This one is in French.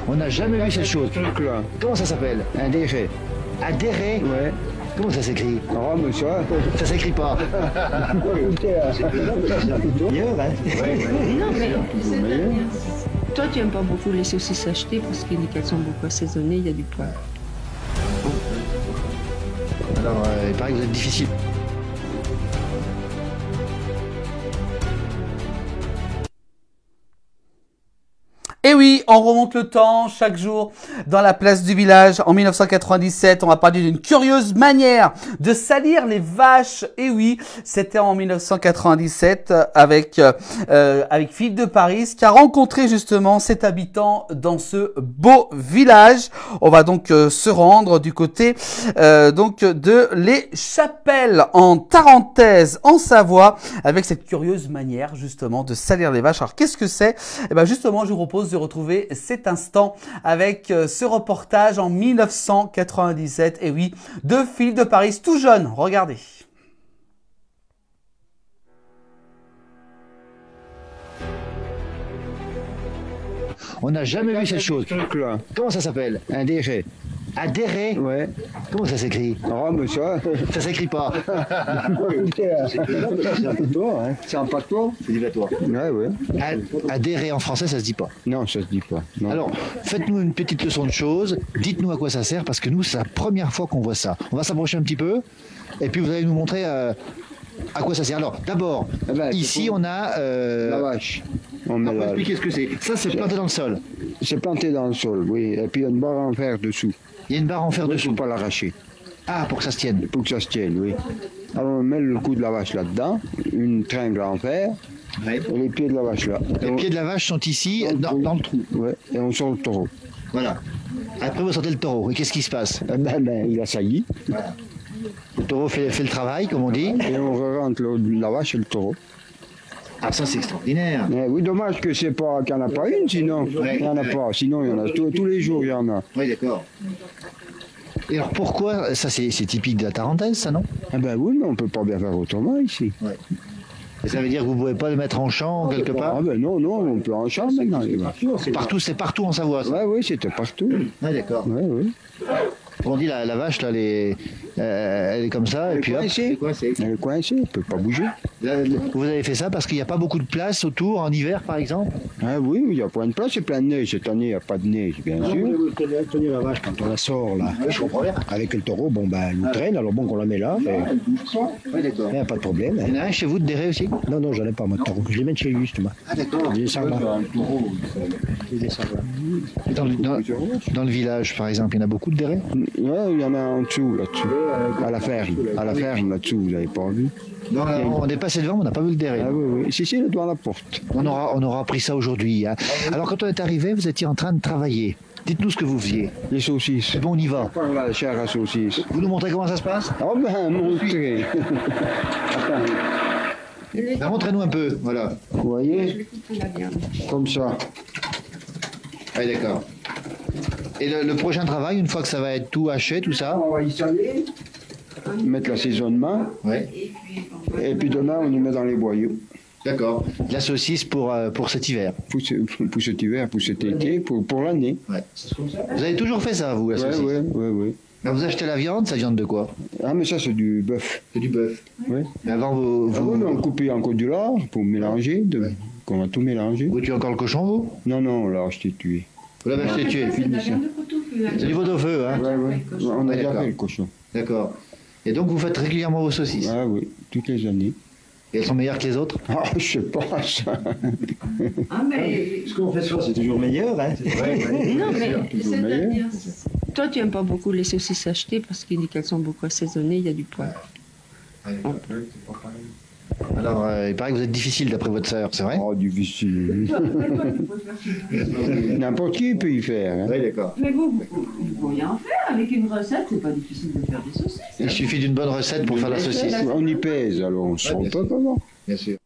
On n'a jamais vu cette chose. Comment ça s'appelle? Un déré. Un déré? Ouais. Comment ça s'écrit? Ah, mais Ça s'écrit pas. Meilleur, hein? Non, mais toi, tu aimes pas beaucoup les saucisses achetées parce qu'elles sont beaucoup assaisonnées, il y a du poivre. Alors, il paraît que vous êtes difficile. Et oui, on remonte le temps chaque jour dans la place du village. En 1997, on va parler d'une curieuse manière de salir les vaches. Et oui, c'était en 1997 avec Philippe de Paris qui a rencontré justement cet habitant dans ce beau village. On va donc se rendre du côté donc de Les Chapelles en Tarentaise en Savoie avec cette curieuse manière justement de salir les vaches. Alors qu'est-ce que c'est? Eh ben justement, je vous propose de retrouver cet instant avec ce reportage en 1997, et oui, de Philippe de Paris, tout jeune. Regardez. On n'a jamais vu cette chose. Truc-là. Comment ça s'appelle? Un déré. Un déré? Ouais. Comment ça s'écrit? Ah, mais Ça s'écrit pas. c'est un patois, hein? C'est un patois? C'est du patois. Ouais, ouais. Un déré en français, ça se dit pas. Non, ça se dit pas. Non. Alors, faites-nous une petite leçon de choses. Dites-nous à quoi ça sert, parce que nous, c'est la première fois qu'on voit ça. On va s'approcher un petit peu, et puis vous allez nous montrer à quoi ça sert. Alors, d'abord, Eh ben, ici, on a... la vache. On met on va expliquer ce que c'est. Ça, c'est planté dans le sol. C'est planté dans le sol, oui. Et puis il y a une barre en fer dessous. Il y a une barre en fer Il ne dessous. faut pas l'arracher. Ah, pour que ça se tienne. Pour que ça se tienne, oui. Alors on met le cou de la vache là-dedans, une tringle en fer, Ouais. et les pieds de la vache là. Les pieds de la vache sont ici, dans le trou. Ouais, et on sort le taureau. Voilà. Après, vous sortez le taureau. Et qu'est-ce qui se passe? Eh ben, il a sailli. Le taureau fait le travail, comme on dit. Et on rentre la vache et le taureau. Ah, ça, c'est extraordinaire. Mais oui, dommage que c'est pas qu'il n'y en a pas une, sinon. Ouais. Il n'y en a pas. Sinon, il y en a tous les jours, il y en a. Oui, d'accord. Et alors, pourquoi? Ça, c'est typique de la Tarentaise, ça, non? Eh ben oui, mais on peut pas bien faire autrement ici. Et ça veut dire que vous ne pouvez pas le mettre en champ, quelque part? Ah ben non, on peut en champ maintenant, les vaches. C'est partout en Savoie, ça? Ouais, oui, c'était partout. Ouais, d'accord. Ouais, oui. On dit la vache, là, elle est comme ça, et puis hop, coincée. coincée. Elle est coincée, elle peut pas bouger. Vous avez fait ça parce qu'il n'y a pas beaucoup de place autour, en hiver, par exemple? Ah oui, il y a plein de place, c'est plein de neige. Cette année, il n'y a pas de neige, bien sûr. Tenir la vache quand on la sort là, Oui, je comprends bien. avec le taureau, bon ben elle nous traîne, alors bon qu'on la met là, Oui, d'accord. il n'y a pas de problème. Il y en a un chez vous de Déré aussi? Non, non, j'en ai pas moi de taureau, je les mets chez lui justement. Ah, d'accord. Je les sors là. Je les sors là. Dans le village, par exemple, il y en a beaucoup de Déré? Ouais, il y en a en dessous, là-dessous. À la ferme. À la ferme, là-dessous, vous n'avez pas vu. Non, on est passé devant, mais on n'a pas vu le Déré. Ah oui, oui. Si, là, devant la porte. On aura appris ça aujourd'hui. Hein. Alors, quand on est arrivé, vous étiez en train de travailler. Dites-nous ce que vous faisiez. Les saucisses. Bon, on y va. Par la chair à saucisses. Vous nous montrez comment ça se passe? Ah ben, montrez. Ben, montrez-nous un peu. Voilà. Vous voyez? Comme ça. Oui, d'accord. Et le prochain travail, une fois que ça va être tout haché, tout ça? On va y saler, mettre l'assaisonnement, Oui. et puis demain, on y met dans les boyaux. D'accord. La saucisse pour cet hiver. Pour cet hiver, pour cet été, pour l'année. Ouais. Vous avez toujours fait ça, vous, la saucisse? Oui. Alors, vous achetez la viande, c'est la viande de quoi? Ah, mais ça, c'est du bœuf. C'est du bœuf. Oui. Mais avant, Ah oui, mais on coupe en côte du lard pour mélanger, qu'on va tout mélanger. vous tuez encore le cochon, vous? Non, on l'a acheté tué. Vous l'avez acheté tué? C'est du pot-au-feu, hein? Ouais. On a déjà D'accord. fait le cochon. D'accord. Et donc, vous faites régulièrement vos saucisses? Ah oui, toutes les années. Et elles sont meilleures que les autres? Ah, je sais pas ça. Ah, mais Ce qu'on fait soi, c'est toujours meilleur, hein. non, mais Toujours meilleur. toi, tu aimes pas beaucoup les saucisses achetées parce qu'elles sont beaucoup assaisonnées, il y a du poivre. Alors, il paraît que vous êtes difficile d'après votre sœur, c'est vrai? Oh, difficile. N'importe qui peut y faire. Hein. Oui, d'accord. Mais vous pourriez en faire avec une recette, c'est pas difficile de faire des saucisses. Il suffit d'une bonne recette pour faire la saucisse. On y pèse, alors on ne sent pas comment. Bien sûr.